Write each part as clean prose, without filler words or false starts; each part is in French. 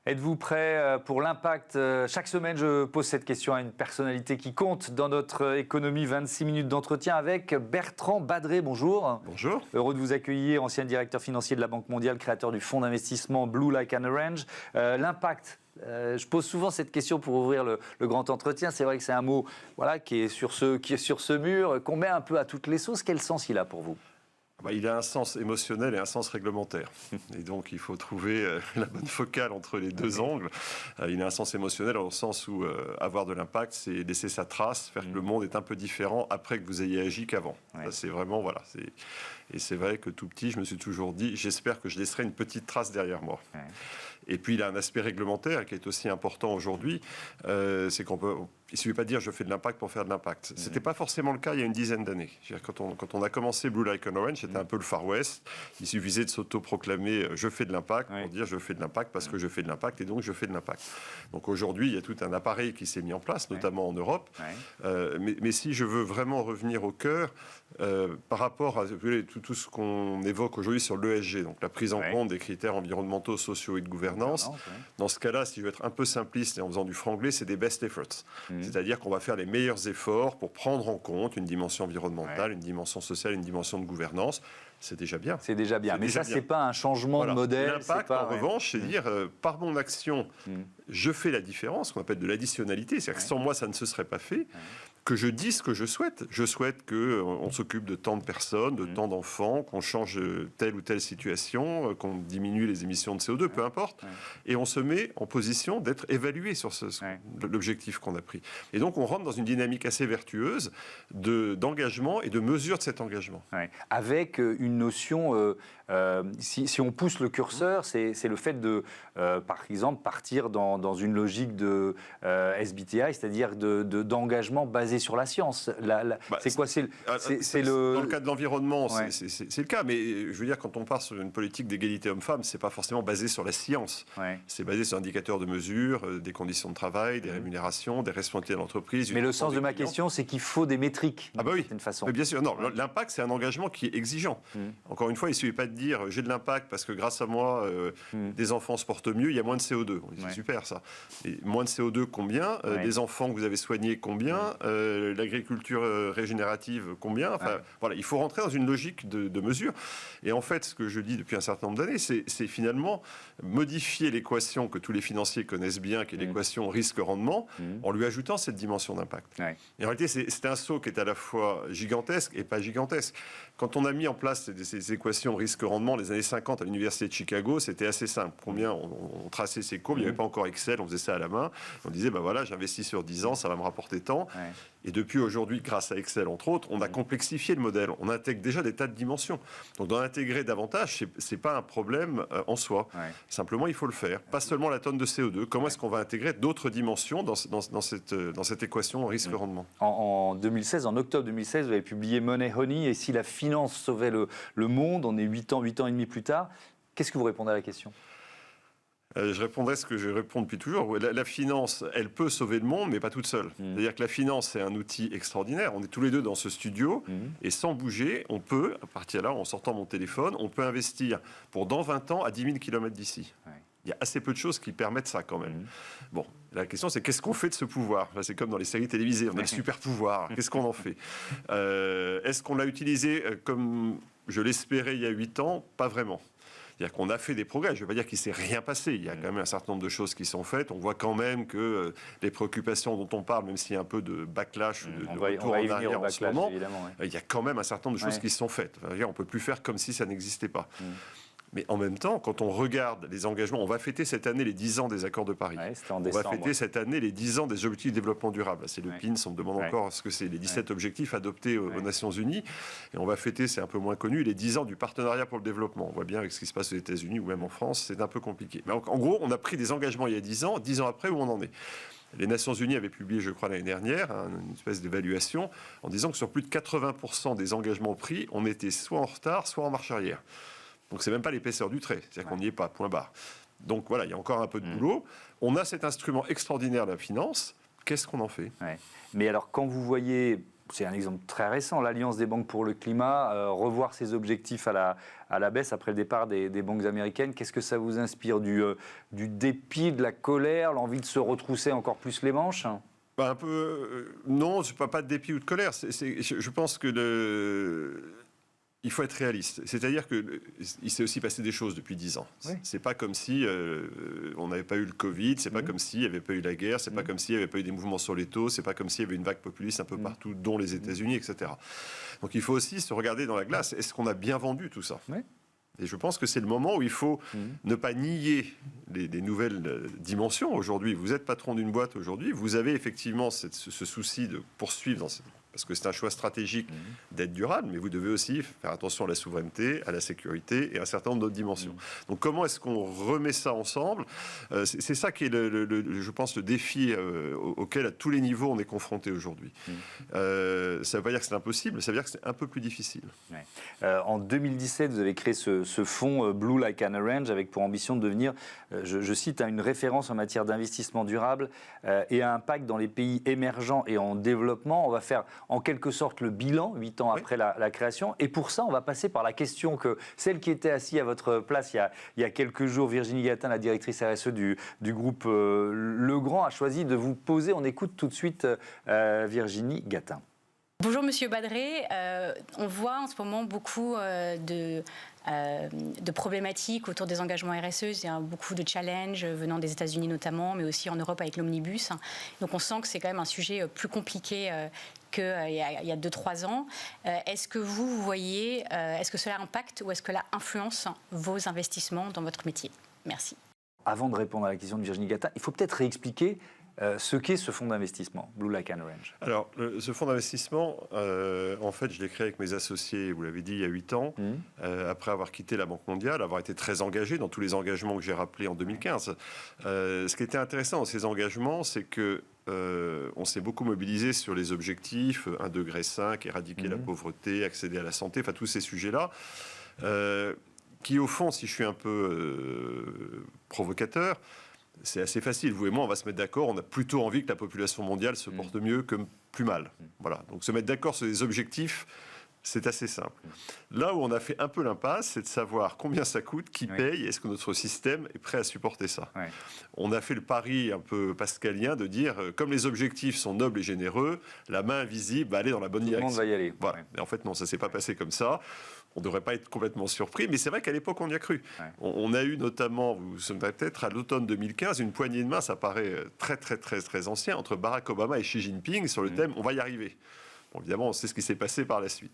Êtes-vous prêt pour l'impact? Chaque semaine, je pose cette question à une personnalité qui compte dans notre économie. 26 minutes d'entretien avec Bertrand Badré. Bonjour. Bonjour. Heureux de vous accueillir, ancien directeur financier de la Banque mondiale, créateur du fonds d'investissement Blue Like an Orange. L'impact. Je pose souvent cette question pour ouvrir le grand entretien. C'est vrai que c'est un mot qui est sur ce mur, qu'on met un peu à toutes les sauces. Quel sens il a pour vous ? Il a un sens émotionnel et un sens réglementaire. Et donc, il faut trouver la bonne focale entre les deux angles. Il a un sens émotionnel au sens où avoir de l'impact, c'est laisser sa trace, faire que le monde est un peu différent après que vous ayez agi qu'avant. Ça, c'est vraiment, Et c'est vrai que tout petit, je me suis toujours dit, j'espère que je laisserai une petite trace derrière moi. Et puis, il a un aspect réglementaire qui est aussi important aujourd'hui. C'est qu'on peut... Il ne suffit pas de dire je fais de l'impact pour faire de l'impact. Ce n'était pas forcément le cas il y a une dizaine d'années. Quand on a commencé Blue Like an Orange, c'était un peu le Far West. Il suffisait de s'auto-proclamer je fais de l'impact pour dire je fais de l'impact parce que je fais de l'impact et donc je fais de l'impact. Donc aujourd'hui, il y a tout un appareil qui s'est mis en place, notamment en Europe. Mais si je veux vraiment revenir au cœur, par rapport à tout ce qu'on évoque aujourd'hui sur l'ESG, donc la prise en compte des critères environnementaux, sociaux et de gouvernance, dans ce cas-là, si je veux être un peu simpliste et en faisant du franglais, c'est des best efforts. C'est-à-dire qu'on va faire les meilleurs efforts pour prendre en compte une dimension environnementale, une dimension sociale, une dimension de gouvernance. C'est déjà bien. C'est déjà bien. Mais ça, c'est pas un changement de modèle. L'impact, en revanche, c'est dire, par mon action, je fais la différence, qu'on appelle de l'additionnalité. C'est-à-dire que sans moi, ça ne se serait pas fait. Que je dise ce que je souhaite. Je souhaite qu'on s'occupe de tant de personnes, de tant d'enfants, qu'on change telle ou telle situation, qu'on diminue les émissions de CO2, peu importe. Et on se met en position d'être évalué sur l'objectif qu'on a pris. Et donc, on rentre dans une dynamique assez vertueuse d'engagement et de mesure de cet engagement. Avec une notion, si on pousse le curseur, c'est le fait de, par exemple, partir dans une logique de SBTI, c'est-à-dire d'engagement basé sur la science. C'est quoi? Dans le cas de l'environnement, c'est le cas. Mais je veux dire, quand on part sur une politique d'égalité homme-femme, c'est pas forcément basé sur la science. C'est basé sur indicateurs de mesure, des conditions de travail, des rémunérations, des responsabilités de l'entreprise. Mais le sens de ma question, c'est qu'il faut des métriques, d'une certaine façon. Mais bien sûr. Non, l'impact, c'est un engagement qui est exigeant. Encore une fois, il ne suffit pas de dire j'ai de l'impact parce que grâce à moi, des enfants se portent mieux, il y a moins de CO2. C'est super, ça. Et moins de CO2, combien des enfants que vous avez soignés, combien l'agriculture régénérative, combien il faut rentrer dans une logique de mesure. Et en fait, ce que je dis depuis un certain nombre d'années, c'est finalement modifier l'équation que tous les financiers connaissent bien, qui est l'équation risque-rendement, en lui ajoutant cette dimension d'impact. Et en réalité, c'est un saut qui est à la fois gigantesque et pas gigantesque. Quand on a mis en place ces équations risque-rendement les années 50 à l'université de Chicago, c'était assez simple. Combien on traçait ces courbes, il n'y avait pas encore Excel, on faisait ça à la main. On disait, j'investis sur 10 ans, ça va me rapporter tant. Et depuis aujourd'hui, grâce à Excel, entre autres, on a complexifié le modèle. On intègre déjà des tas de dimensions. Donc, d'en intégrer davantage, c'est pas un problème en soi. Simplement, il faut le faire. Pas seulement la tonne de CO2. Comment est-ce qu'on va intégrer d'autres dimensions dans cette équation risque-rendement? En 2016, en octobre 2016, vous avez publié Money Honey. Et si la finance sauvait le monde, on est 8 ans et demi plus tard. Qu'est-ce que vous répondez à la question? Je répondrai ce que je réponds depuis toujours. La finance, elle peut sauver le monde, mais pas toute seule. C'est-à-dire que la finance, c'est un outil extraordinaire. On est tous les deux dans ce studio, et sans bouger, on peut, à partir de là, en sortant mon téléphone, on peut investir pour dans 20 ans à 10 000 km d'ici. Il y a assez peu de choses qui permettent ça quand même. Bon, la question c'est qu'est-ce qu'on fait de ce pouvoir? C'est comme dans les séries télévisées, on a le super pouvoir. Qu'est-ce qu'on en fait? Est-ce qu'on l'a utilisé comme je l'espérais il y a 8 ans? Pas vraiment. C'est-à-dire qu'on a fait des progrès. Je ne vais pas dire qu'il ne s'est rien passé. Il y a quand même un certain nombre de choses qui sont faites. On voit quand même que les préoccupations dont on parle, même s'il y a un peu de backlash, de retour en arrière en ce moment, il y a quand même un certain nombre de choses qui sont faites. On ne peut plus faire comme si ça n'existait pas. Mais en même temps, quand on regarde les engagements, on va fêter cette année les 10 ans des accords de Paris. On va fêter cette année les 10 ans des objectifs de développement durable. C'est le PINS, on me demande encore ce que c'est, les 17 objectifs adoptés aux Nations Unies. Et on va fêter, c'est un peu moins connu, les 10 ans du partenariat pour le développement. On voit bien avec ce qui se passe aux États-Unis ou même en France, c'est un peu compliqué. Mais en gros, on a pris des engagements il y a 10 ans après, où on en est. Les Nations Unies avaient publié, je crois, l'année dernière, une espèce d'évaluation en disant que sur plus de 80% des engagements pris, on était soit en retard, soit en marche arrière. Donc, c'est même pas l'épaisseur du trait. C'est-à-dire qu'on n'y est pas, point barre. Donc, voilà, il y a encore un peu de boulot. On a cet instrument extraordinaire de la finance. Qu'est-ce qu'on en fait? Mais alors, quand vous voyez c'est un exemple très récent, l'Alliance des banques pour le climat, revoir ses objectifs à la baisse après le départ des banques américaines. Qu'est-ce que ça vous inspire, du dépit, de la colère, l'envie de se retrousser encore plus les manches? Un peu, non, je ne parle pas de dépit ou de colère. Je pense que il faut être réaliste. C'est-à-dire qu'il s'est aussi passé des choses depuis 10 ans. Oui. C'est pas comme si on n'avait pas eu le Covid, c'est pas comme s'il n'y avait pas eu la guerre, c'est pas comme s'il n'y avait pas eu des mouvements sur les taux, c'est pas comme s'il y avait une vague populiste un peu partout, dont les États-Unis, etc. Donc il faut aussi se regarder dans la glace. Est-ce qu'on a bien vendu tout ça? Oui. Et je pense que c'est le moment où il faut ne pas nier les nouvelles dimensions. Aujourd'hui, vous êtes patron d'une boîte aujourd'hui, vous avez effectivement ce souci de poursuivre dans parce que c'est un choix stratégique d'être durable, mais vous devez aussi faire attention à la souveraineté, à la sécurité et à un certain nombre d'autres dimensions. Donc comment est-ce qu'on remet ça ensemble? C'est ça qui est, je pense, le défi auquel, à tous les niveaux, on est confronté aujourd'hui. Ça ne veut pas dire que c'est impossible, ça veut dire que c'est un peu plus difficile. Ouais. En 2017, vous avez créé ce fonds Blue Like an Orange avec pour ambition de devenir, je cite, une référence en matière d'investissement durable et à impact dans les pays émergents et en développement. On va faire en quelque sorte le bilan 8 ans après la création. Et pour ça, on va passer par la question que celle qui était assise à votre place il y a quelques jours, Virginie Gatin, la directrice RSE du groupe Legrand, a choisi de vous poser. On écoute tout de suite Virginie Gatin. Bonjour Monsieur Badré, on voit en ce moment beaucoup de problématiques autour des engagements RSE. Il y a beaucoup de challenges venant des États-Unis notamment, mais aussi en Europe avec l'omnibus. Donc on sent que c'est quand même un sujet plus compliqué qu'il y a 2-3 ans. Est-ce que vous voyez, est-ce que cela impacte ou est-ce que cela influence vos investissements dans votre métier? Merci. Avant de répondre à la question de Virginie Gatin, il faut peut-être réexpliquer ce qu'est ce fonds d'investissement, Blue Like an Orange. Alors, ce fonds d'investissement, en fait, je l'ai créé avec mes associés, vous l'avez dit, il y a 8 ans, après avoir quitté la Banque mondiale, avoir été très engagé dans tous les engagements que j'ai rappelés en 2015. Ce qui était intéressant dans ces engagements, c'est que on s'est beaucoup mobilisé sur les objectifs 1,5 degré, éradiquer la pauvreté, accéder à la santé, enfin tous ces sujets-là, qui au fond, si je suis un peu provocateur, c'est assez facile. Vous et moi, on va se mettre d'accord. On a plutôt envie que la population mondiale se porte mieux que plus mal. Voilà. Donc se mettre d'accord sur les objectifs, c'est assez simple. Là où on a fait un peu l'impasse, c'est de savoir combien ça coûte, qui paye, est-ce que notre système est prêt à supporter ça. On a fait le pari un peu pascalien de dire, comme les objectifs sont nobles et généreux, la main invisible va aller dans la bonne direction. Tout le monde va y aller. Voilà. Et en fait, non, ça ne s'est pas passé comme ça. On ne devrait pas être complètement surpris, mais c'est vrai qu'à l'époque, on y a cru. On a eu notamment, vous vous souvenez peut-être, à l'automne 2015, une poignée de main, ça paraît très ancien, entre Barack Obama et Xi Jinping sur le thème « on va y arriver ». Bon, évidemment, on sait ce qui s'est passé par la suite.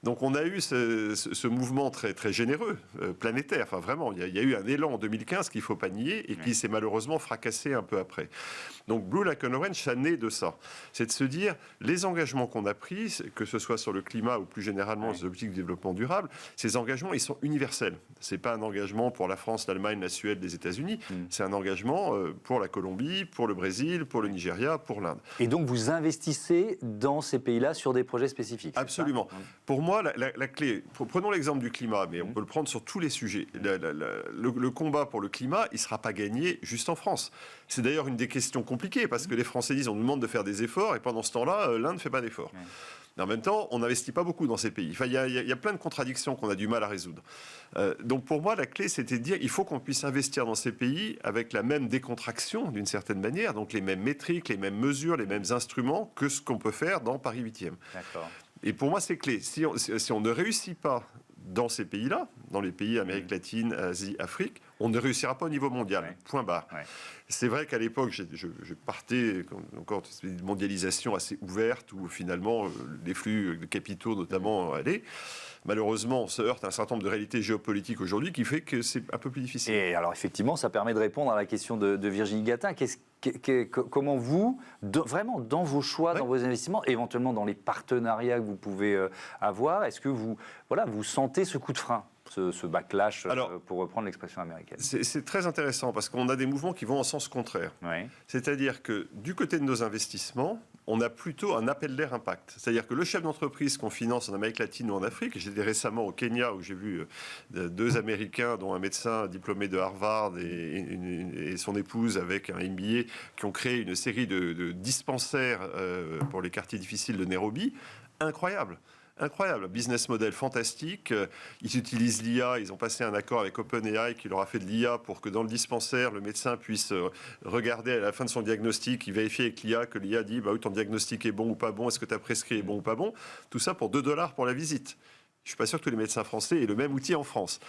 Donc on a eu ce mouvement très généreux, planétaire. Enfin vraiment, il y a eu un élan en 2015 qu'il ne faut pas nier et qui s'est malheureusement fracassé un peu après. Donc Blue Like an Orange, ça naît de ça. C'est de se dire, les engagements qu'on a pris, que ce soit sur le climat ou plus généralement les objectifs de développement durable, ces engagements, ils sont universels. Ce n'est pas un engagement pour la France, l'Allemagne, la Suède, les États-Unis. C'est un engagement pour la Colombie, pour le Brésil, pour le Nigeria, pour l'Inde. Et donc vous investissez dans ces pays-là sur des projets spécifiques. Absolument. Pour moi, la clé, prenons l'exemple du climat, mais on peut le prendre sur tous les sujets. Le combat pour le climat, il ne sera pas gagné juste en France. C'est d'ailleurs une des questions compliquées, parce que les Français disent on nous demande de faire des efforts, et pendant ce temps-là, l'Inde ne fait pas d'efforts. Mais en même temps, on n'investit pas beaucoup dans ces pays. Enfin, il y a plein de contradictions qu'on a du mal à résoudre. Donc pour moi, la clé, c'était de dire il faut qu'on puisse investir dans ces pays avec la même décontraction, d'une certaine manière, donc les mêmes métriques, les mêmes mesures, les mêmes instruments que ce qu'on peut faire dans Paris 8e. Et pour moi, c'est clé. Si on ne réussit pas dans ces pays-là, dans les pays Amérique latine, Asie, Afrique, on ne réussira pas au niveau mondial. Point barre. C'est vrai qu'à l'époque, je partais encore d'une mondialisation assez ouverte où finalement les flux de capitaux notamment allaient. Malheureusement, on se heurte à un certain nombre de réalités géopolitiques aujourd'hui qui fait que c'est un peu plus difficile. Et alors effectivement, ça permet de répondre à la question de Virginie Gatin. Comment vous, vraiment dans vos choix, dans vos investissements, éventuellement dans les partenariats que vous pouvez avoir, est-ce que vous sentez ce coup de frein, ce backlash, pour reprendre l'expression américaine? C'est très intéressant parce qu'on a des mouvements qui vont en sens contraire. C'est-à-dire que du côté de nos investissements, on a plutôt un appel d'air impact. C'est-à-dire que le chef d'entreprise qu'on finance en Amérique latine ou en Afrique, j'étais récemment au Kenya où j'ai vu 2 Américains, dont un médecin diplômé de Harvard et son épouse avec un MBA, qui ont créé une série de dispensaires pour les quartiers difficiles de Nairobi. Incroyable. Incroyable, business model fantastique. Ils utilisent l'IA, ils ont passé un accord avec OpenAI qui leur a fait de l'IA pour que dans le dispensaire, le médecin puisse regarder à la fin de son diagnostic, il vérifie avec l'IA que l'IA dit oui, ton diagnostic est bon ou pas bon, est-ce que tu as prescrit est bon ou pas bon. Tout ça pour $2 pour la visite. Je ne suis pas sûr que tous les médecins français aient le même outil en France.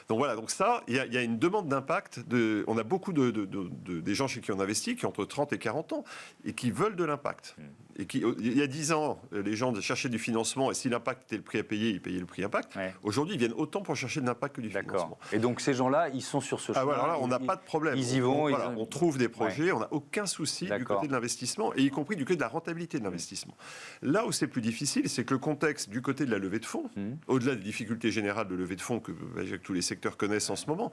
Donc voilà, donc ça, il y a une demande d'impact. On a beaucoup des gens chez qui on investit qui ont entre 30 et 40 ans et qui veulent de l'impact. Et il y a 10 ans, les gens cherchaient du financement et si l'impact était le prix à payer, ils payaient le prix impact. Ouais. Aujourd'hui, ils viennent autant pour chercher de l'impact que du financement. Et donc ces gens-là, ils sont sur ce chemin. Voilà, là, on n'a pas de problème. Ils y vont. On trouve des projets, on n'a aucun souci du côté de l'investissement et y compris du côté de la rentabilité de l'investissement. Là où c'est plus difficile, c'est que le contexte du côté de la levée de fonds, au-delà des difficultés générales de levée de fonds que tous les secteurs connaissent en ce moment,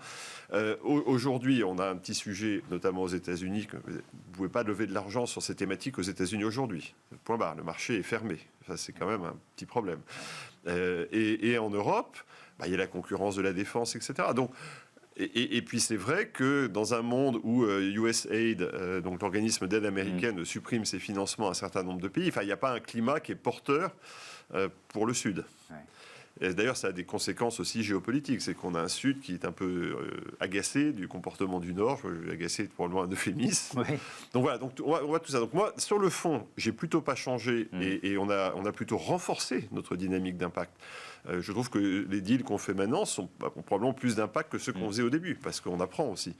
aujourd'hui, on a un petit sujet, notamment aux États-Unis, que vous ne pouvez pas lever de l'argent sur ces thématiques aux États-Unis aujourd'hui. Point barre, le marché est fermé. Ça, c'est quand même un petit problème. Et en Europe, il y a la concurrence de la défense, etc. Donc, et puis c'est vrai que dans un monde où USAID, donc l'organisme d'aide américaine, supprime ses financements à un certain nombre de pays, il n'y a pas un climat qui est porteur pour le Sud. Ouais. D'ailleurs, ça a des conséquences aussi géopolitiques. C'est qu'on a un Sud qui est un peu agacé du comportement du Nord. Agacé est probablement un euphémisme. Oui. Donc voilà, donc, on voit tout ça. Donc moi, sur le fond, j'ai plutôt pas changé et on a plutôt renforcé notre dynamique d'impact. Je trouve que les deals qu'on fait maintenant ont probablement plus d'impact que ceux qu'on faisait au début, parce qu'on apprend aussi.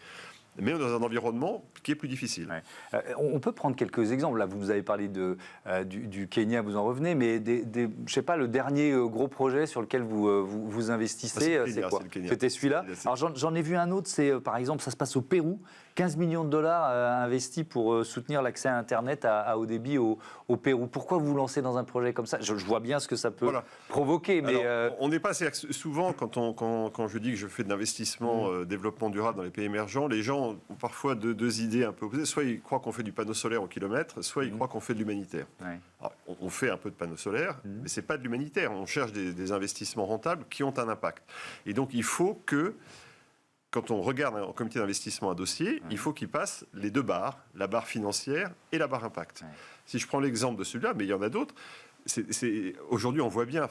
Mais on est dans un environnement qui est plus difficile. Ouais. On peut prendre quelques exemples. Là, vous nous avez parlé du Kenya, vous en revenez, mais je ne sais pas, le dernier gros projet sur lequel vous investissez, c'est quoi? C'était celui-là. Alors j'en ai vu un autre, c'est par exemple, ça se passe au Pérou. 15 millions de dollars investis pour soutenir l'accès à Internet à haut débit au Pérou. Pourquoi vous lancez dans un projet comme ça? Je vois bien ce que ça peut provoquer, mais... Alors, on n'est pas assez... Souvent, quand je dis que je fais de l'investissement développement durable dans les pays émergents, les gens ont parfois deux idées un peu opposées. Soit ils croient qu'on fait du panneau solaire au kilomètre, soit ils croient qu'on fait de l'humanitaire. Ouais. Alors, on fait un peu de panneau solaire, mais ce n'est pas de l'humanitaire. On cherche des investissements rentables qui ont un impact. Et donc, il faut que... Quand on regarde un comité d'investissement un dossier, il faut qu'il passe les 2 barres, la barre financière et la barre impact. Si je prends l'exemple de celui-là, mais il y en a d'autres, aujourd'hui on voit bien,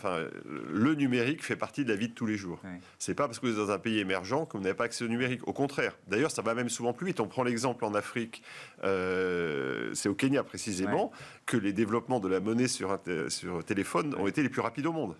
le numérique fait partie de la vie de tous les jours. C'est pas parce que vous êtes dans un pays émergent que vous n'avez pas accès au numérique. Au contraire. D'ailleurs, ça va même souvent plus vite. On prend l'exemple en Afrique, c'est au Kenya précisément, que les développements de la monnaie sur téléphone ont été les plus rapides au monde.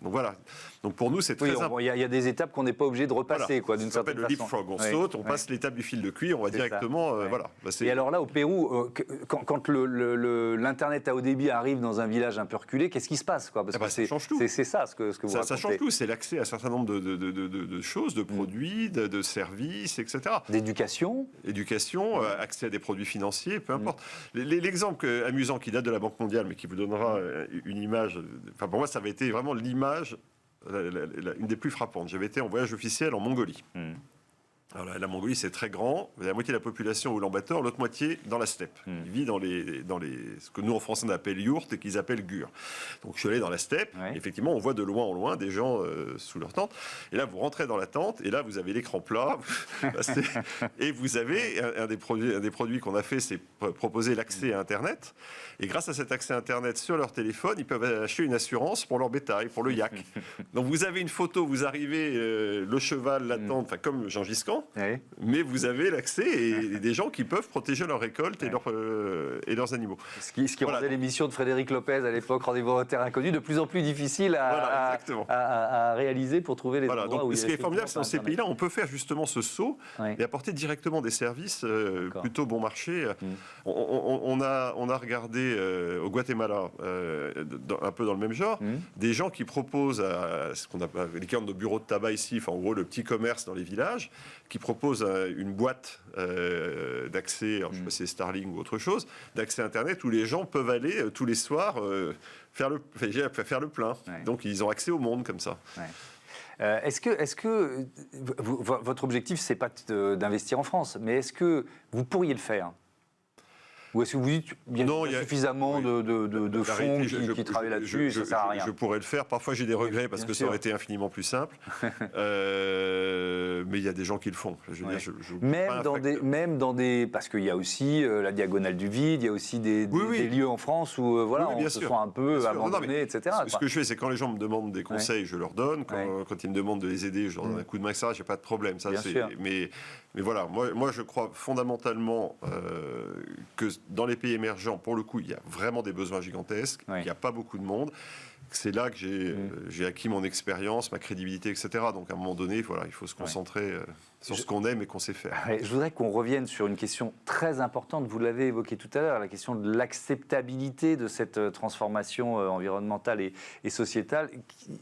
Donc voilà. Donc pour nous, c'est très important. Il y a des étapes qu'on n'est pas obligé de repasser, voilà. D'une certaine façon. Ça s'appelle le leapfrog. On saute, on passe l'étape du fil de cuir, on va directement. Voilà. Et alors là, au Pérou, quand l'Internet à haut débit arrive dans un village un peu reculé, qu'est-ce qui se passe, Parce que ça change tout. C'est ça ce que vous racontez. Ça change tout. C'est l'accès à un certain nombre de choses, de produits, de services, etc. D'éducation. Accès à des produits financiers, peu importe. L'exemple amusant qui date de la Banque mondiale, mais qui vous donnera une image. Pour moi, ça avait été vraiment l'image. Une des plus frappantes. J'avais été en voyage officiel en Mongolie. Alors, la Mongolie, c'est très grand. La moitié de la population au Ulaanbaatar, l'autre moitié dans la steppe. Il vit dans ce que nous, en français, on appelle yourtes et qu'ils appellent gur. Donc, je suis allé dans la steppe. Effectivement, on voit de loin en loin des gens sous leur tente. Et là, vous rentrez dans la tente. Et là, vous avez l'écran plat. Et vous avez un des produits qu'on a fait, c'est proposer l'accès à Internet. Et grâce à cet accès à Internet sur leur téléphone, ils peuvent acheter une assurance pour leur bétail, pour le yak. Donc, vous avez une photo, vous arrivez, le cheval, la tente, comme Jean Giscan. Mais vous avez l'accès et des gens qui peuvent protéger leur récolte et leurs animaux. Ce qui rendait l'émission de Frédéric Lopez à l'époque, Rendez-vous en terre inconnue, de plus en plus difficile à réaliser pour trouver les endroits donc, où il y a... Ce qui est formidable, c'est que dans ces pays-là, on peut faire justement ce saut et apporter directement des services plutôt bon marché. On a regardé au Guatemala, un peu dans le même genre, des gens qui proposent ce qu'on appelle l'équivalent de bureaux de tabac ici, en gros le petit commerce dans les villages, qui propose une boîte d'accès, je ne sais pas si c'est Starlink ou autre chose, d'accès Internet où les gens peuvent aller tous les soirs faire le plein. Donc ils ont accès au monde comme ça. Est-ce que votre objectif, c'est pas d'investir en France, mais est-ce que vous pourriez le faire? Ou est-ce que vous dites qu'il y a suffisamment de fonds qui travaillent là-dessus et ça ne sert à rien? Je pourrais le faire. Parfois, j'ai des regrets parce que ça aurait été infiniment plus simple. Mais il y a des gens qui le font. Même dans des... Parce qu'il y a aussi la diagonale du vide, il y a aussi des lieux en France où on se sent un peu abandonné, etc. Ce que je fais, c'est quand les gens me demandent des conseils, je leur donne. Quand ils me demandent de les aider, je leur donne un coup de main, etc. Je n'ai pas de problème. Ça, mais voilà, moi, je crois fondamentalement que dans les pays émergents, pour le coup, il y a vraiment des besoins gigantesques. Il n'y a pas beaucoup de monde. C'est là que j'ai acquis mon expérience, ma crédibilité, etc. Donc, à un moment donné, voilà, il faut se concentrer sur ce qu'on aime et qu'on sait faire. Je voudrais qu'on revienne sur une question très importante. Vous l'avez évoqué tout à l'heure, la question de l'acceptabilité de cette transformation environnementale et sociétale,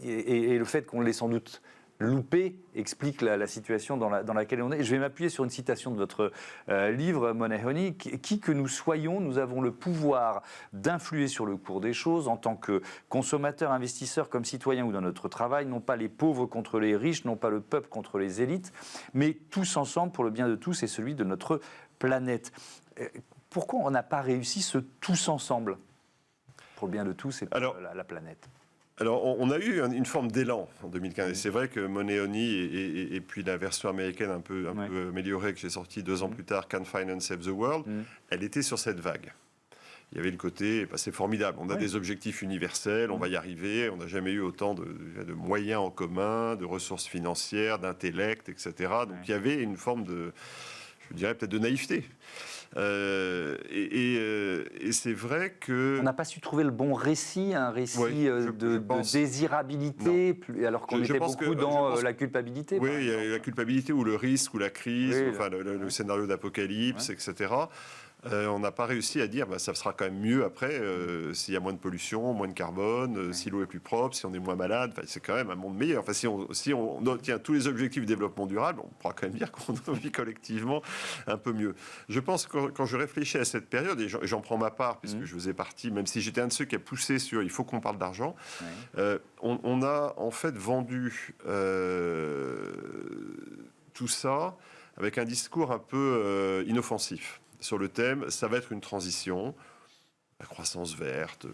et le fait qu'on l'ait sans doute loupé explique la situation dans laquelle on est. Je vais m'appuyer sur une citation de votre livre, Money Honey. Qui que nous soyons, nous avons le pouvoir d'influer sur le cours des choses en tant que consommateurs, investisseurs, comme citoyens ou dans notre travail, non pas les pauvres contre les riches, non pas le peuple contre les élites, mais tous ensemble pour le bien de tous et celui de notre planète. Pourquoi on n'a pas réussi ce tous ensemble pour le bien de tous et pour la planète? Alors, on a eu une forme d'élan en 2015. Et c'est vrai que Money Honey et puis la version américaine un peu améliorée que j'ai sortie 2 ans plus tard, Can Finance Save the World, elle était sur cette vague. Il y avait le côté, c'est formidable, on a des objectifs universels, on va y arriver, on n'a jamais eu autant de moyens en commun, de ressources financières, d'intellect, etc. Donc il y avait une forme de, je dirais peut-être de naïveté. Et c'est vrai que... On n'a pas su trouver le bon récit, un récit de désirabilité, alors qu'on était beaucoup dans la culpabilité. Oui, il y a la culpabilité ou le risque ou la crise, le scénario d'apocalypse, etc. On n'a pas réussi à dire ça sera quand même mieux après s'il y a moins de pollution, moins de carbone, si l'eau est plus propre, si on est moins malade. C'est quand même un monde meilleur. Enfin, si on obtient tous les objectifs de développement durable, on pourra quand même dire qu'on vit collectivement un peu mieux. Je pense que quand je réfléchis à cette période, et j'en prends ma part, puisque je faisais partie, même si j'étais un de ceux qui a poussé sur il faut qu'on parle d'argent, on a en fait vendu tout ça avec un discours un peu inoffensif. Sur le thème, ça va être une transition, la croissance verte,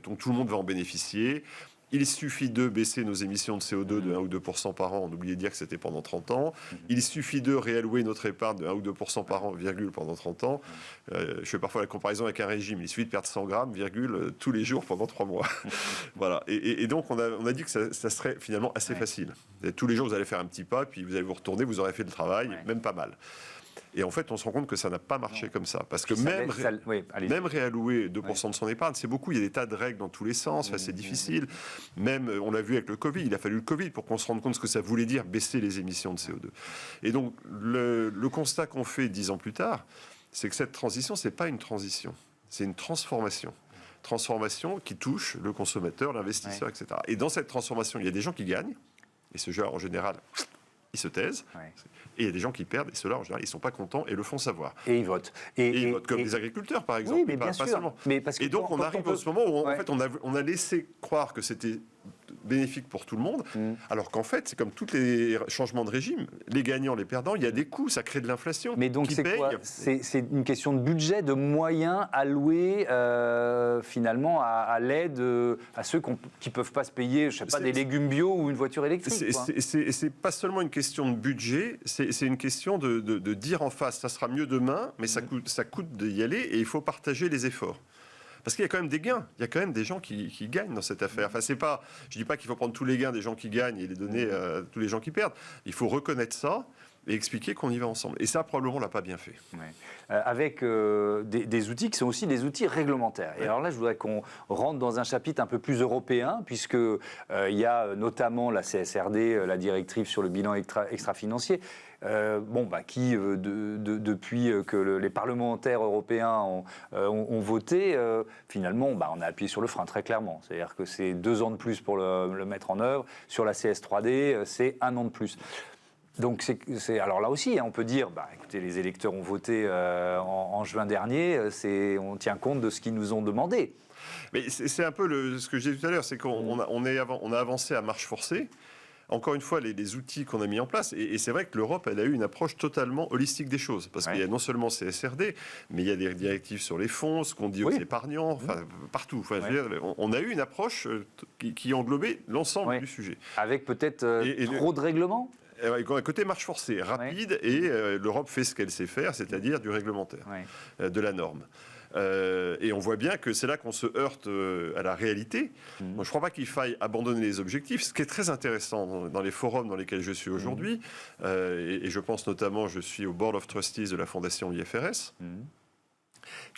dont tout le monde va en bénéficier. Il suffit de baisser nos émissions de CO2 de 1 ou 2% par an. On oubliait de dire que c'était pendant 30 ans. Il suffit de réallouer notre épargne de 1 ou 2% par an, virgule, pendant 30 ans. Je fais parfois la comparaison avec un régime. Il suffit de perdre 100 grammes, virgule, tous les jours pendant 3 mois. Voilà. Et donc, on a dit que ça serait finalement assez facile. Et tous les jours, vous allez faire un petit pas, puis vous allez vous retourner, vous aurez fait le travail, même pas mal. Et en fait, on se rend compte que ça n'a pas marché comme ça. Parce que même réallouer 2% de son épargne, c'est beaucoup. Il y a des tas de règles dans tous les sens. C'est difficile. Même, on l'a vu avec le Covid. Il a fallu le Covid pour qu'on se rende compte de ce que ça voulait dire baisser les émissions de CO2. Et donc, le constat qu'on fait 10 ans plus tard, c'est que cette transition, ce n'est pas une transition. C'est une transformation. Transformation qui touche le consommateur, l'investisseur, etc. Et dans cette transformation, il y a des gens qui gagnent. Et ce jeu, en général, ils se taisent. Et il y a des gens qui perdent, et ceux-là, en général, ils ne sont pas contents et le font savoir. Et ils votent. Et ils votent, comme les agriculteurs, par exemple. Oui, mais bien sûr. Seulement. Mais parce que et donc, on arrive à ce moment où, en fait, on a laissé croire que c'était bénéfique pour tout le monde, alors qu'en fait, c'est comme tous les changements de régime, les gagnants, les perdants, il y a des coûts, ça crée de l'inflation. Mais donc, c'est quoi ? C'est une question de budget, de moyens alloués finalement à l'aide à ceux qui ne peuvent pas se payer, je sais pas, des légumes bio ou une voiture électrique. C'est pas seulement une question de budget, c'est une question de dire en face, ça sera mieux demain, mais ça coûte d'y aller et il faut partager les efforts. Parce qu'il y a quand même des gains, il y a quand même des gens qui gagnent dans cette affaire. Enfin, je ne dis pas qu'il faut prendre tous les gains des gens qui gagnent et les donner à tous les gens qui perdent. Il faut reconnaître ça et expliquer qu'on y va ensemble. Et ça, probablement, on ne l'a pas bien fait. Avec des outils qui sont aussi des outils réglementaires. Et alors là, je voudrais qu'on rentre dans un chapitre un peu plus européen, puisqu'il y a notamment la CSRD, la directive sur le bilan extra-financier, qui, depuis que les parlementaires européens ont voté, finalement, on a appuyé sur le frein très clairement. C'est-à-dire que c'est 2 ans de plus pour le mettre en œuvre. Sur la CS3D, c'est 1 an de plus. Donc, alors là aussi, on peut dire, écoutez, les électeurs ont voté en juin dernier, on tient compte de ce qu'ils nous ont demandé. Mais c'est un peu ce que je disais tout à l'heure, c'est qu'on a avancé à marche forcée. encore une fois, les outils qu'on a mis en place. Et c'est vrai que l'Europe, elle a eu une approche totalement holistique des choses. Parce qu'il y a non seulement CSRD, mais il y a des directives sur les fonds, ce qu'on dit aux épargnants, enfin, partout. Enfin, je veux dire, on a eu une approche qui englobait l'ensemble du sujet. Avec peut-être trop de règlements. Un côté marche forcée, rapide, et l'Europe fait ce qu'elle sait faire, c'est-à-dire du réglementaire, de la norme. Et on voit bien que c'est là qu'on se heurte à la réalité. Moi, je ne crois pas qu'il faille abandonner les objectifs. Ce qui est très intéressant dans les forums dans lesquels je suis aujourd'hui, et je pense notamment, je suis au Board of Trustees de la Fondation IFRS,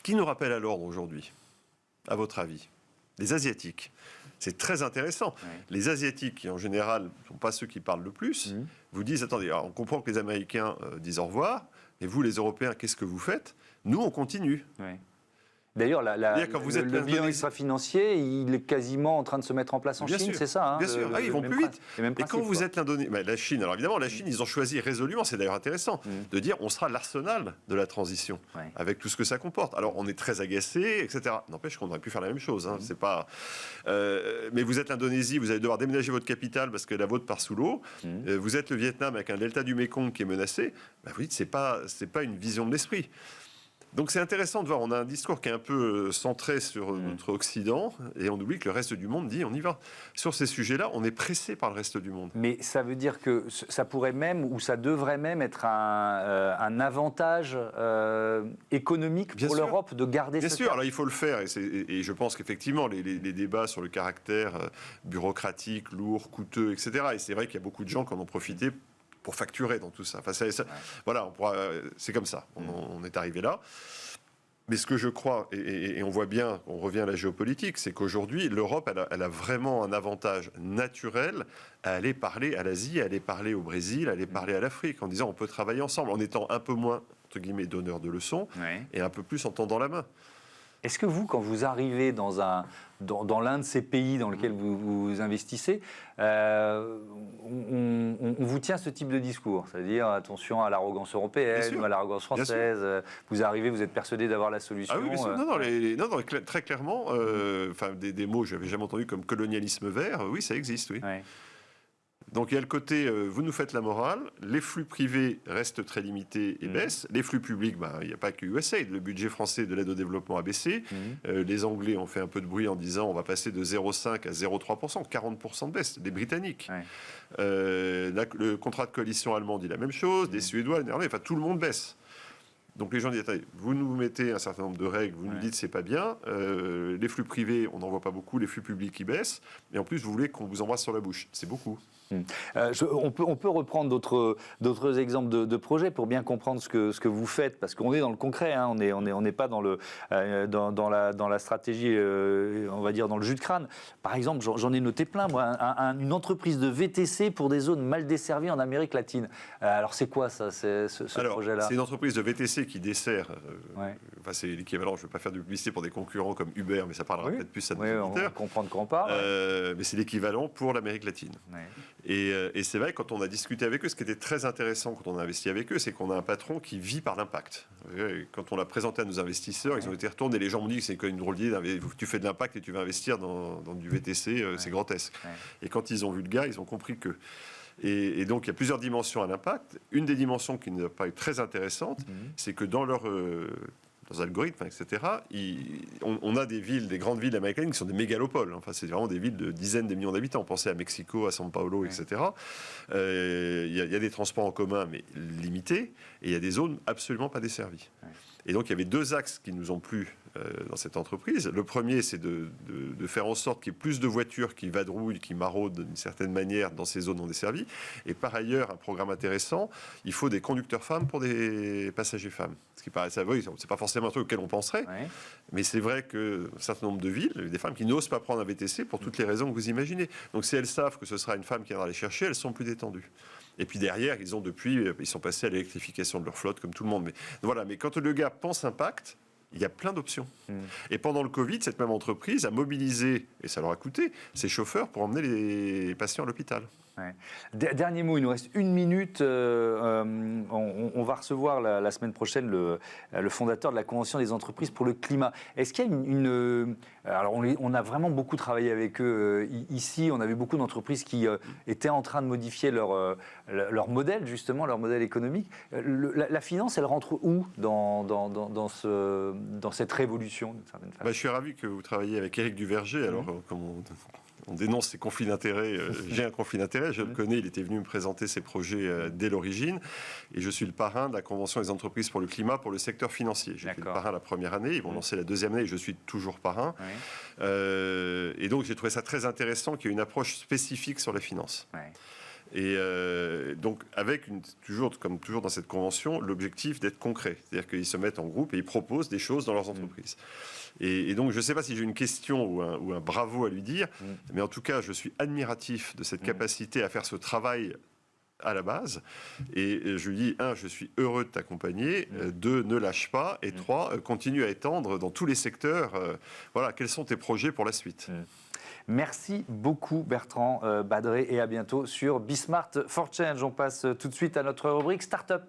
qui nous rappelle à l'ordre aujourd'hui, à votre avis? Les Asiatiques. C'est très intéressant. Les Asiatiques, qui en général ne sont pas ceux qui parlent le plus, vous disent, attendez, alors, on comprend que les Américains disent au revoir, et vous, les Européens, qu'est-ce que vous faites? Nous, on continue. D'ailleurs, le bilan extra-financier, il est quasiment en train de se mettre en place en Chine, c'est ça? Bien sûr, ils vont plus vite. Et quand vous êtes l'Indonésie, la Chine, alors évidemment, la Chine, ils ont choisi résolument, c'est d'ailleurs intéressant, de dire on sera l'arsenal de la transition, avec tout ce que ça comporte. Alors, on est très agacé, etc. N'empêche qu'on aurait pu faire la même chose. C'est pas. Mais vous êtes l'Indonésie, vous allez devoir déménager votre capitale parce que la vôtre part sous l'eau. Vous êtes le Vietnam avec un delta du Mékong qui est menacé. Vous dites, c'est pas une vision de l'esprit. Donc c'est intéressant de voir, on a un discours qui est un peu centré sur notre Occident, et on oublie que le reste du monde dit on y va. Sur ces sujets-là, on est pressé par le reste du monde. Mais ça veut dire que ça pourrait même, ou ça devrait même être un avantage économique pour l'Europe de garder Bien sûr, alors il faut le faire, et je pense qu'effectivement, les débats sur le caractère bureaucratique, lourd, coûteux, etc., et c'est vrai qu'il y a beaucoup de gens qui en ont profité pour facturer dans tout ça. Enfin, voilà, c'est comme ça. On est arrivé là. Mais ce que je crois, et on voit bien, on revient à la géopolitique, c'est qu'aujourd'hui, l'Europe, elle a vraiment un avantage naturel à aller parler à l'Asie, à aller parler au Brésil, à aller parler à l'Afrique, en disant on peut travailler ensemble, en étant un peu moins, entre guillemets, donneur de leçons, et un peu plus en tendant la main. Est-ce que vous, quand vous arrivez dans l'un de ces pays dans lesquels vous investissez, on vous tient ce type de discours? C'est-à-dire, attention à l'arrogance européenne ou à l'arrogance française. Vous arrivez, vous êtes persuadé d'avoir la solution. Ah oui, bien sûr. Non, très clairement, des mots que je n'avais jamais entendus comme colonialisme vert, oui, ça existe, oui. Donc il y a le côté, vous nous faites la morale, les flux privés restent très limités et baissent, les flux publics, il n'y a pas que USAID, le budget français de l'aide au développement a baissé, les Anglais ont fait un peu de bruit en disant on va passer de 0,5 à 0,3%, 40% de baisse, des Britanniques. Le contrat de coalition allemand dit la même chose, des Suédois, les Néerlandais, enfin tout le monde baisse. Donc les gens disent, attendez, vous nous mettez un certain nombre de règles, vous nous dites c'est pas bien, les flux privés, on n'en voit pas beaucoup, les flux publics qui baissent, et en plus vous voulez qu'on vous embrasse sur la bouche. C'est beaucoup. On peut reprendre d'autres exemples de projets pour bien comprendre ce que vous faites, parce qu'on est dans le concret, on n'est pas dans la stratégie, on va dire dans le jus de crâne. Par exemple, j'en ai noté plein, moi, une entreprise de VTC pour des zones mal desservies en Amérique latine. Alors c'est quoi ça, ce projet-là? C'est une entreprise de VTC qui dessert, c'est l'équivalent, je ne vais pas faire de publicité pour des concurrents comme Uber, mais ça parlera peut-être plus à nos auditeurs. On comprend de quoi on parle. Mais c'est l'équivalent pour l'Amérique latine. Et c'est vrai, quand on a discuté avec eux, ce qui était très intéressant quand on a investi avec eux, c'est qu'on a un patron qui vit par l'impact. Quand on l'a présenté à nos investisseurs, ils ont été retournés et les gens m'ont dit que c'est une drôle d'idée, tu fais de l'impact et tu vas investir dans du VTC, c'est grotesque. Et quand ils ont vu le gars, ils ont compris que... Et donc, il y a plusieurs dimensions à l'impact. Une des dimensions qui n'est pas très intéressante, c'est que dans leurs algorithmes, etc., on a des villes, des grandes villes américaines qui sont des mégalopoles. Enfin, c'est vraiment des villes de dizaines de millions d'habitants. Pensez à Mexico, à São Paulo, etc. Il y a des transports en commun, mais limités, et il y a des zones absolument pas desservies. Et donc, il y avait deux axes qui nous ont plu dans cette entreprise. Le premier, c'est de faire en sorte qu'il y ait plus de voitures qui vadrouillent, qui maraudent d'une certaine manière dans ces zones non desservies. Et par ailleurs, un programme intéressant, il faut des conducteurs femmes pour des passagers femmes. Ce qui paraît, c'est pas forcément un truc auquel on penserait, mais c'est vrai qu'un certain nombre de villes, il y a des femmes qui n'osent pas prendre un VTC pour toutes les raisons que vous imaginez. Donc si elles savent que ce sera une femme qui viendra les chercher, elles sont plus détendues. Et puis derrière, ils sont passés à l'électrification de leur flotte, comme tout le monde. Mais voilà. Mais quand le gars pense impact, il y a plein d'options. Et pendant le Covid, cette même entreprise a mobilisé, et ça leur a coûté, ses chauffeurs pour emmener les patients à l'hôpital. Ouais. Dernier mot, il nous reste 1 minute. On va recevoir la semaine prochaine le fondateur de la Convention des entreprises pour le climat. Est-ce qu'il y a alors on a vraiment beaucoup travaillé avec eux ici. On avait beaucoup d'entreprises qui étaient en train de modifier leur modèle, justement, leur modèle économique. La finance, elle rentre où dans cette révolution, d'une certaine façon? Je suis ravi que vous travailliez avec Éric Duverger. Alors, comme on dénonce ses conflits d'intérêts. J'ai un conflit d'intérêts, je le connais, il était venu me présenter ses projets dès l'origine. Et je suis le parrain de la Convention des entreprises pour le climat pour le secteur financier. J'ai été le parrain la première année, ils vont lancer la deuxième année et je suis toujours parrain. Et donc j'ai trouvé ça très intéressant qu'il y ait une approche spécifique sur les finances. Et donc, avec comme toujours dans cette convention, l'objectif d'être concret. C'est-à-dire qu'ils se mettent en groupe et ils proposent des choses dans leurs entreprises. Et donc, je ne sais pas si j'ai une question ou un bravo à lui dire, mais en tout cas, je suis admiratif de cette capacité à faire ce travail à la base. Et je lui dis, 1, je suis heureux de t'accompagner, 2, ne lâche pas, et 3, continue à étendre dans tous les secteurs. Voilà, quels sont tes projets pour la suite? Merci beaucoup Bertrand Badré et à bientôt sur Bismart for Change. On passe tout de suite à notre rubrique Startup.